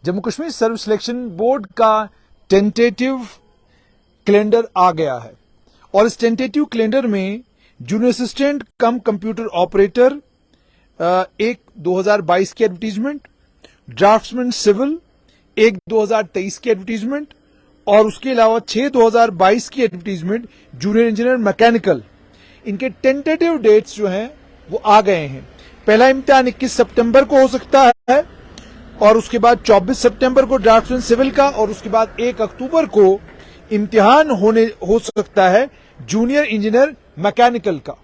Jammu Kashmir service selection board का tentative calendar आ गया है और इस टेंटेटिव कैलेंडर में जूनियर असिस्टेंट कम कंप्यूटर ऑपरेटर 1/2022 की एडवर्टीजमेंट, ड्राफ्ट्समैन सिविल 1/2023 की एडवर्टीजमेंट और उसके अलावा 6/2022 की एडवर्टीजमेंट जूनियर इंजीनियर मैकेनिकल, इनके टेंटेटिव डेट्स जो हैं वो आ गए हैं। पहला इम्तिहान 21 सितंबर को हो सकता है और उसके बाद 24 सितंबर को ड्राफ्ट्समैन सिविल का और उसके बाद 1 अक्टूबर को इम्तिहान हो सकता है जूनियर इंजीनियर मैकेनिकल का।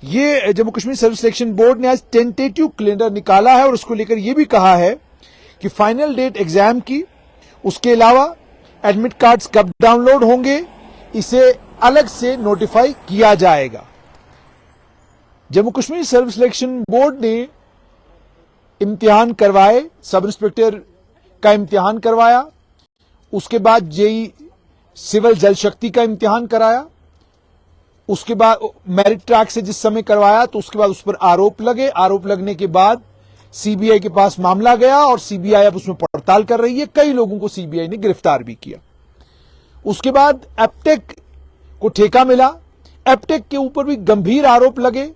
ये Jammu Kashmir service selection board ने आज टेंटेटिव कैलेंडर निकाला है और उसको लेकर यह भी कहा है कि फाइनल डेट एग्जाम की, उसके अलावा एडमिट कार्ड्स कब डाउनलोड होंगे इसे अलग से नोटिफाई किया जाएगा। Jammu Kashmir service selection board ने इम्तिहान करवाए, सब इंस्पेक्टर का इम्तिहान करवाया, उसके बाद जेई सिविल जल शक्ति का इम्तिहान कराया, उसके बाद मेरिट ट्रैक से जिस समय करवाया तो उसके बाद उस पर आरोप लगे, आरोप लगने के बाद सीबीआई के पास मामला गया और सीबीआई अब उसमें पड़ताल कर रही है। कई लोगों को सीबीआई ने गिरफ्तार भी किया। उसके बाद एप्टेक को ठेका मिला, एप्टेक के ऊपर भी गंभीर आरोप लगे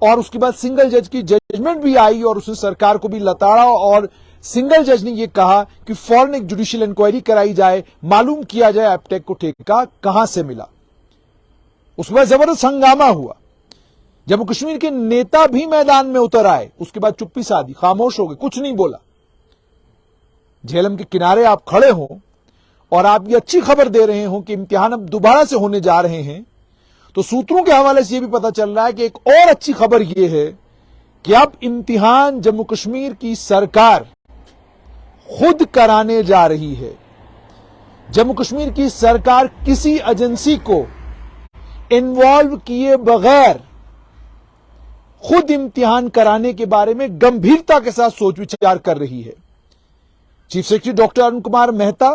और उसके बाद सिंगल जज की जजमेंट भी आई और उसने सरकार को भी लताड़ा और सिंगल जज ने यह कहा कि फौरन एक जुडिशियल इंक्वायरी कराई जाए, मालूम किया जाए एप्टेक को ठेका कहां से मिला। उसके बाद जबरदस्त हंगामा हुआ, जम्मू कश्मीर के नेता भी मैदान में उतर आए, उसके बाद चुप्पी साधी, खामोश हो गए, कुछ नहीं बोला। झेलम के किनारे आप खड़े हो और आप ये अच्छी खबर दे रहे हो कि इम्तिहान अब दोबारा से होने जा रहे हैं, तो सूत्रों के हवाले से यह भी पता चल रहा है कि एक और अच्छी खबर यह है कि अब इम्तिहान जम्मू कश्मीर की सरकार खुद कराने जा रही है। जम्मू कश्मीर की सरकार किसी एजेंसी को इन्वॉल्व किए बगैर खुद इम्तिहान कराने के बारे में गंभीरता के साथ सोच विचार कर रही है। Chief secretary doctor Arun Kumar Mehta,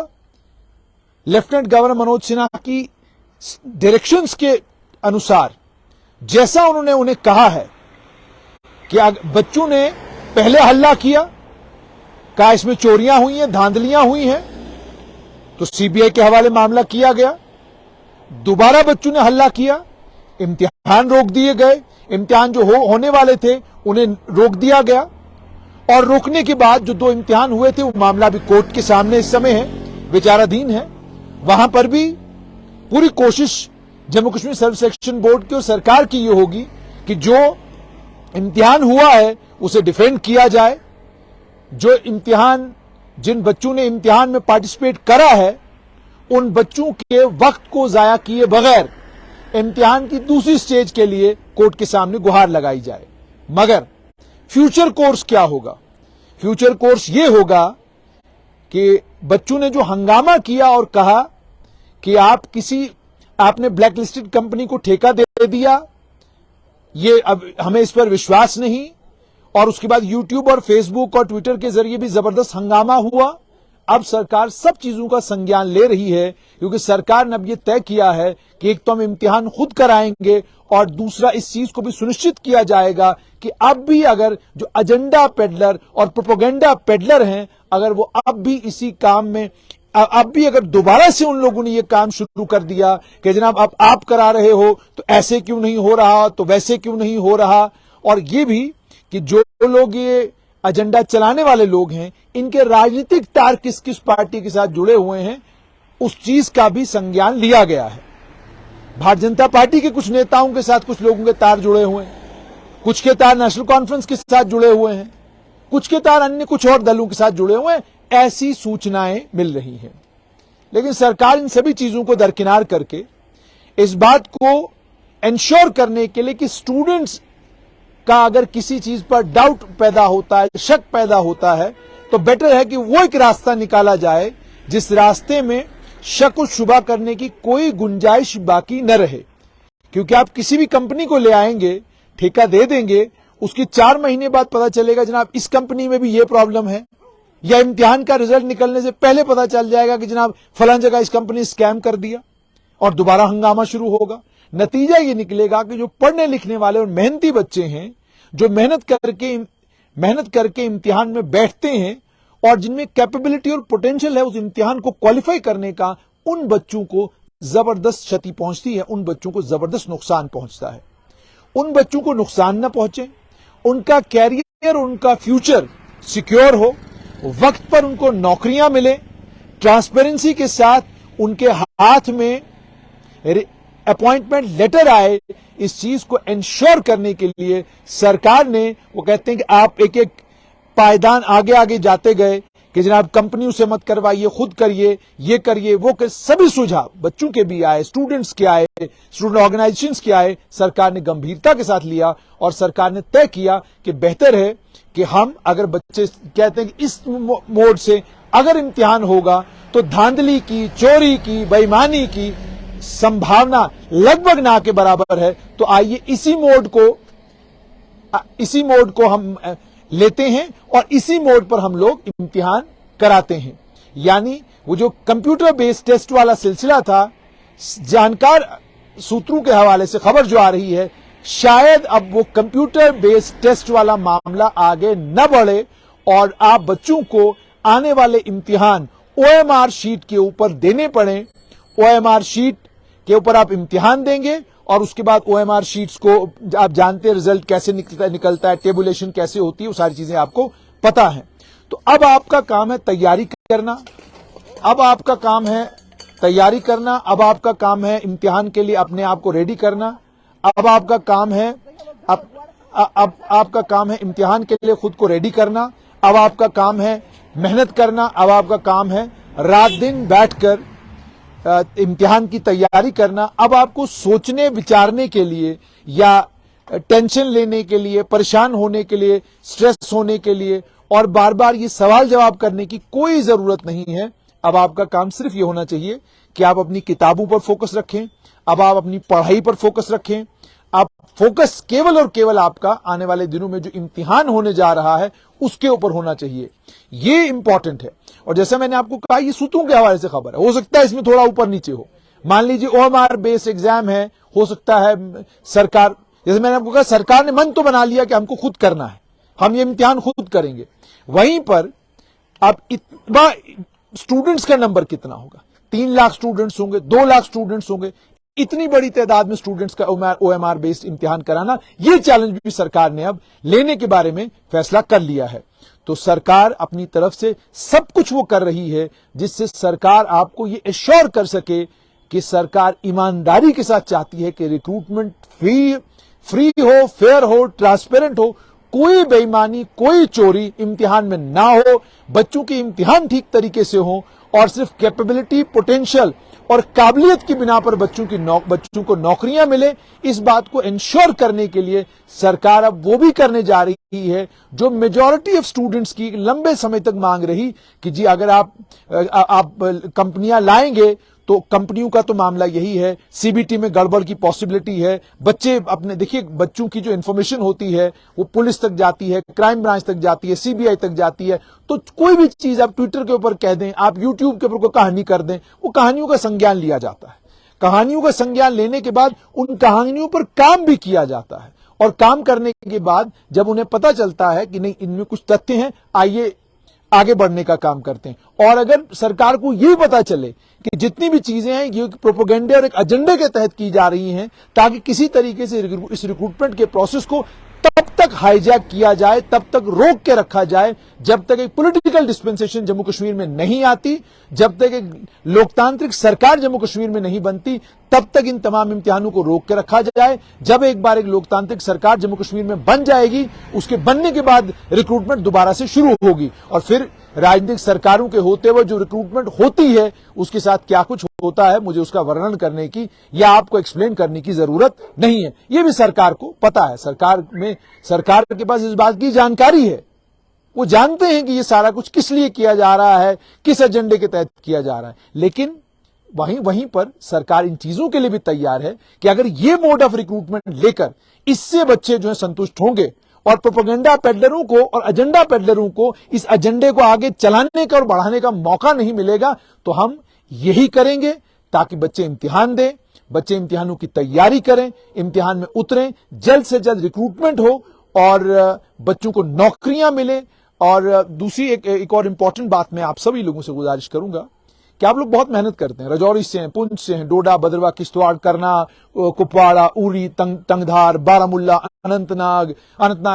lieutenant governor Manoj Sinha की डायरेक्शंस के अनुसार जैसा उन्होंने उन्हें कहा है कि बच्चों ने पहले हल्ला किया, कहा इसमें चोरियां हुई हैं, धांधलियां हुई हैं, तो सीबीआई के हवाले मामला किया गया। दोबारा बच्चों ने हल्ला किया, इम्तिहान रोक दिए गए, इम्तिहान जो होने वाले थे उन्हें रोक दिया गया और रोकने के बाद जो 2 इम्तिहान हुए थे वो मामला भी कोर्ट के सामने इस समय है, विचाराधीन है। वहां पर भी पूरी कोशिश Jammu Kashmir service selection board की और सरकार की ये होगी कि जो इम्तिहान हुआ है उसे डिफेंड किया जाए। जो इम्तिहान, जिन बच्चों ने इम्तिहान में पार्टिसिपेट करा है उन बच्चों के वक्त को जाया किए बगैर इम्तिहान की दूसरी स्टेज के लिए कोर्ट के सामने गुहार लगाई जाए। मगर फ्यूचर कोर्स क्या होगा? फ्यूचर कोर्स यह होगा कि बच्चों ने जो हंगामा किया और कहा कि आपने ब्लैक लिस्टेड कंपनी को ठेका दे दिया, ये अब हमें इस पर विश्वास नहीं, और उसके बाद यूट्यूब और फेसबुक और ट्विटर के जरिए भी जबरदस्त हंगामा हुआ। अब सरकार सब चीजों का संज्ञान ले रही है क्योंकि सरकार ने अब यह तय किया है कि एक तो हम इम्तिहान खुद कराएंगे और दूसरा इस चीज को भी सुनिश्चित किया जाएगा कि अब भी अगर जो एजेंडा पेडलर और प्रोपेगेंडा पेडलर हैं, अगर वो अब भी इसी काम में, अब भी अगर दोबारा से उन लोगों ने यह काम शुरू कर दिया कि जनाब अब आप करा रहे हो तो ऐसे क्यों नहीं हो रहा, तो वैसे क्यों नहीं हो रहा, और ये भी कि जो लोग ये एजेंडा चलाने वाले लोग हैं इनके राजनीतिक तार किस किस पार्टी के साथ जुड़े हुए हैं, उस चीज का भी संज्ञान लिया गया है। भारतीय जनता पार्टी के कुछ नेताओं के साथ कुछ लोगों के तार जुड़े हुए हैं, कुछ के तार नेशनल कॉन्फ्रेंस के साथ जुड़े हुए हैं, कुछ के तार अन्य कुछ और दलों के साथ जुड़े हुए हैं, ऐसी सूचनाएं मिल रही हैं। लेकिन सरकार इन सभी चीजों को दरकिनार करके इस बात को इंश्योर करने के लिए कि स्टूडेंट्स का अगर किसी चीज पर डाउट पैदा होता है, शक पैदा होता है, तो बेटर है कि वो एक रास्ता निकाला जाए जिस रास्ते में शक और शुबा करने की कोई गुंजाइश बाकी न रहे। क्योंकि आप किसी भी कंपनी को ले आएंगे, ठेका दे देंगे, उसके 4 महीने बाद पता चलेगा जनाब इस कंपनी में भी ये प्रॉब्लम है, या इम्तिहान का रिजल्ट निकलने से पहले पता चल जाएगा कि जनाब फलां जगह इस कंपनी स्कैम कर दिया, और दोबारा हंगामा शुरू होगा। नतीजा ये निकलेगा कि जो पढ़ने लिखने वाले और मेहनती बच्चे हैं, जो मेहनत करके इम्तिहान में बैठते हैं, और जिनमें कैपेबिलिटी और पोटेंशियल है उस इम्तिहान को क्वालिफाई करने का, उन बच्चों को जबरदस्त क्षति पहुंचती है, उन बच्चों को जबरदस्त नुकसान पहुंचता है। उन बच्चों को नुकसान ना पहुंचे, उनका कैरियर, उनका फ्यूचर सिक्योर हो, वक्त पर उनको नौकरियां मिले, ट्रांसपेरेंसी के साथ उनके हाथ में अपॉइंटमेंट लेटर आए, इस चीज को इंश्योर करने के लिए सरकार ने, वो कहते हैं कि आप एक एक पायदान आगे आगे जाते गए कि जनाब कंपनियों से मत करवाइए, खुद करिए, ये करिए, वो कर, सभी सुझाव बच्चों के भी आए, स्टूडेंट्स के आए, स्टूडेंट ऑर्गेनाइजेशंस के आए, सरकार ने गंभीरता के साथ लिया और सरकार ने तय किया कि बेहतर है कि हम, अगर बच्चे कहते हैं कि इस मोड से अगर इम्तिहान होगा तो धांधली की, चोरी की, बेईमानी की संभावना लगभग ना के बराबर है, तो आइए इसी मोड को हम लेते हैं और इसी मोड पर हम लोग इम्तिहान कराते हैं। यानी वो जो कंप्यूटर बेस्ड टेस्ट वाला सिलसिला था, जानकार सूत्रों के हवाले से खबर जो आ रही है, शायद अब वो कंप्यूटर बेस्ड टेस्ट वाला मामला आगे न बढ़े और आप बच्चों को आने वाले इम्तिहान OMR शीट के ऊपर देने पड़े। OMR शीट के ऊपर आप इम्तिहान देंगे और उसके बाद OMR शीट्स को आप जानते हैं रिजल्ट कैसे निकलता है, टेबुलेशन कैसे होती है, वो सारी चीजें आपको पता है। तो अब आपका काम है तैयारी करना, अब आपका काम है तैयारी करना, अब आपका काम है इम्तिहान के लिए अपने आप को रेडी करना, अब आपका काम है अब आपका काम है इम्तिहान के लिए खुद को रेडी करना, अब आपका काम है मेहनत करना, अब आपका काम है रात दिन बैठकर इम्तिहान की तैयारी करना। अब आपको सोचने विचारने के लिए या टेंशन लेने के लिए, परेशान होने के लिए, स्ट्रेस होने के लिए और बार बार ये सवाल जवाब करने की कोई जरूरत नहीं है। अब आपका काम सिर्फ ये होना चाहिए कि आप अपनी किताबों पर फोकस रखें, अब आप अपनी पढ़ाई पर फोकस रखें। आप फोकस केवल और केवल आपका आने वाले दिनों में जो इम्तिहान होने जा रहा है उसके ऊपर होना चाहिए, ये इंपॉर्टेंट है। और जैसे मैंने आपको कहा, ये सूत्रों के हवाले से खबर है, हो सकता है इसमें थोड़ा ऊपर नीचे हो। मान लीजिए OMR बेस्ड एग्जाम है, हो सकता है सरकार, जैसे मैंने आपको कहा, सरकार ने मन तो बना लिया कि हमको खुद करना है, हम ये इम्तिहान खुद करेंगे। वहीं पर अब इतना स्टूडेंट्स का नंबर कितना होगा, 3 लाख स्टूडेंट्स होंगे, 2 लाख स्टूडेंट्स होंगे, इतनी बड़ी तादाद में स्टूडेंट्स का OMR बेस्ड इम्तिहान कराना, यह चैलेंज भी सरकार ने अब लेने के बारे में फैसला कर लिया है। तो सरकार अपनी तरफ से सब कुछ वो कर रही है जिससे सरकार आपको ये एश्योर कर सके कि सरकार ईमानदारी के साथ चाहती है कि रिक्रूटमेंट फ्री हो, फेयर हो, ट्रांसपेरेंट हो, कोई बेईमानी, कोई चोरी इम्तिहान में ना हो, बच्चों के इम्तिहान ठीक तरीके से हो और सिर्फ कैपेबिलिटी, पोटेंशियल और काबिलियत की बिना पर बच्चों को नौकरियां मिले, इस बात को इंश्योर करने के लिए सरकार अब वो भी करने जा रही है जो मेजॉरिटी ऑफ स्टूडेंट्स की लंबे समय तक मांग रही कि जी अगर आप कंपनियां लाएंगे तो कंपनियों का तो मामला यही है, CBT में गड़बड़ की पॉसिबिलिटी है, बच्चे अपने, देखिए बच्चों की जो इंफॉर्मेशन होती है वो पुलिस तक जाती है, क्राइम ब्रांच तक जाती है, CBI तक जाती है। तो कोई भी चीज आप ट्विटर के ऊपर कह दें, आप यूट्यूब के ऊपर कोई कहानी कर दें, वो कहानियों का संज्ञान लिया जाता है। कहानियों का संज्ञान लेने के बाद उन कहानियों पर काम भी किया जाता है और काम करने के बाद जब उन्हें पता चलता है कि नहीं इनमें कुछ तथ्य हैं, आइए आगे बढ़ने का काम करते हैं। और अगर सरकार को यह पता चले कि जितनी भी चीजें हैं ये प्रोपेगेंडे और एक एजेंडे के तहत की जा रही हैं ताकि किसी तरीके से इस रिक्रूटमेंट के प्रोसेस को तब तक हाईजैक किया जाए, तब तक रोक के रखा जाए जब तक एक पॉलिटिकल डिस्पेंसेशन जम्मू कश्मीर में नहीं आती, जब तक एक लोकतांत्रिक सरकार जम्मू कश्मीर में नहीं बनती, तब तक इन तमाम इम्तिहानों को रोक के रखा जाए। जब एक बार एक लोकतांत्रिक सरकार जम्मू कश्मीर में बन जाएगी, उसके बनने के बाद रिक्रूटमेंट दोबारा से शुरू होगी और फिर राजनीतिक सरकारों के होते हुए जो रिक्रूटमेंट होती है उसके साथ क्या कुछ होता है, मुझे उसका वर्णन करने की या आपको एक्सप्लेन करने की जरूरत नहीं है। यह भी सरकार को पता है, सरकार के पास इस बात की जानकारी है, वो जानते हैं कि ये सारा कुछ किस लिए किया जा रहा है, किस एजेंडे के तहत किया जा रहा है। लेकिन वहीं पर सरकार इन चीजों के लिए भी तैयार है कि अगर ये मोड ऑफ रिक्रूटमेंट लेकर इससे बच्चे जो है संतुष्ट होंगे और प्रोपेगेंडा पेडलरों को और एजेंडा पेडलरों को इस एजेंडे को आगे चलाने का और बढ़ाने का मौका नहीं मिलेगा, तो हम यही करेंगे ताकि बच्चे इम्तिहान दें, बच्चे इम्तिहानों की तैयारी करें, इम्तिहान में उतरें, जल्द से जल्द रिक्रूटमेंट हो और बच्चों को नौकरियां मिले और दूसरी एक और इंपॉर्टेंट बात मैं आप सभी लोगों से गुजारिश करूंगा कि आप लोग बहुत मेहनत करते हैं, राजौरी से हैं, पुंछ से हैं, डोडा, भद्रवाह, किश्तवाड़, करना, कुपवाड़ा, उरी, टंगधार, बारामुल्ला, अनंतनाग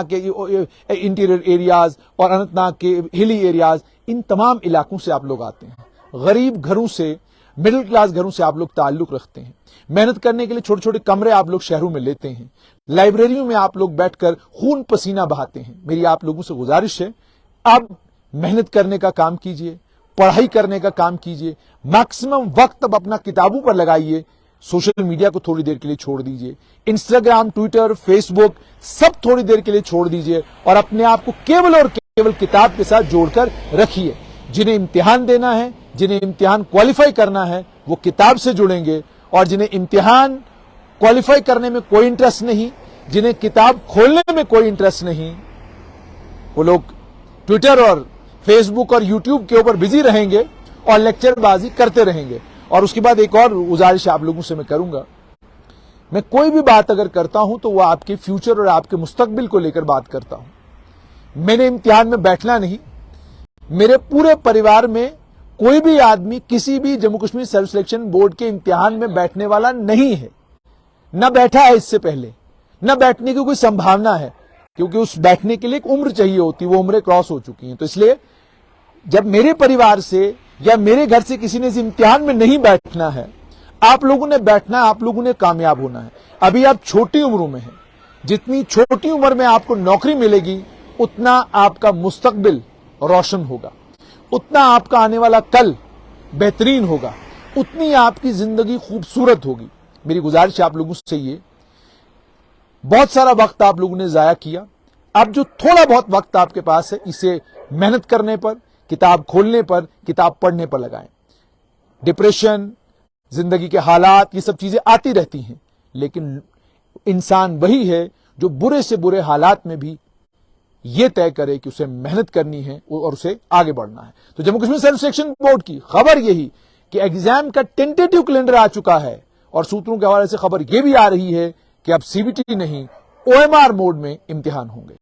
के इंटीरियर एरियाज और अनंतनाग के हिली एरियाज, इन तमाम इलाकों से आप लोग आते हैं। गरीब घरों से, मिडिल क्लास घरों से आप लोग ताल्लुक रखते हैं। मेहनत करने के लिए छोटे छोटे कमरे आप लोग शहरों में लेते हैं, लाइब्रेरियों में आप लोग बैठकर खून पसीना बहाते हैं। मेरी आप लोगों से गुजारिश है, अब मेहनत करने का काम कीजिए, पढ़ाई करने का काम कीजिए, मैक्सिमम वक्त अब अपना किताबों पर लगाइए, सोशल मीडिया को थोड़ी देर के लिए छोड़ दीजिए, इंस्टाग्राम, ट्विटर, फेसबुक सब थोड़ी देर के लिए छोड़ दीजिए और अपने आप को केवल और केवल किताब के साथ जोड़कर रखिए। जिन्हें इम्तिहान देना है, जिन्हें इम्तिहान क्वालिफाई करना है, वो किताब से जुड़ेंगे, और जिन्हें इम्तिहान क्वालिफाई करने में कोई इंटरेस्ट नहीं, जिन्हें किताब खोलने में कोई इंटरेस्ट नहीं, वो लोग ट्विटर और फेसबुक और यूट्यूब के ऊपर बिजी रहेंगे और लेक्चरबाजी करते रहेंगे। और उसके बाद एक और गुजारिश आप लोगों से मैं करूंगा, मैं कोई भी बात अगर करता हूं तो वो आपके फ्यूचर और आपके मुस्तकबिल को लेकर बात करता हूं। मैंने इम्तिहान में बैठना नहीं, मेरे पूरे परिवार में कोई भी आदमी किसी भी Jammu Kashmir self selection board के इम्तिहान में बैठने वाला नहीं है, न बैठा है इससे पहले, न बैठने की कोई संभावना है, क्योंकि उस बैठने के लिए एक उम्र चाहिए होती, वो उम्रें क्रॉस हो चुकी हैं। तो इसलिए जब मेरे परिवार से या मेरे घर से किसी ने इस इम्तिहान में नहीं बैठना है, आप लोगों ने बैठना है, आप लोगों ने कामयाब होना है। अभी आप छोटी उम्रों में हैं, जितनी छोटी उम्र में आपको नौकरी मिलेगी उतना आपका मुस्तकबिल रोशन होगा, उतना आपका आने वाला कल बेहतरीन होगा, उतनी आपकी जिंदगी खूबसूरत होगी। मेरी गुजारिश आप लोगों से ये, बहुत सारा वक्त आप लोगों ने जाया किया, अब जो थोड़ा बहुत वक्त आपके पास है इसे मेहनत करने पर, किताब खोलने पर, किताब पढ़ने पर लगाएं। डिप्रेशन, जिंदगी के हालात, ये सब चीजें आती रहती हैं, लेकिन इंसान वही है जो बुरे से बुरे हालात में भी ये तय करे कि उसे मेहनत करनी है और उसे आगे बढ़ना है। तो Jammu Kashmir self selection board की खबर यही कि एग्जाम का टेंटेटिव कैलेंडर आ चुका है, और सूत्रों के हवाले से खबर यह भी आ रही है कि अब सीबीटी नहीं, ओएमआर मोड में इम्तिहान होंगे।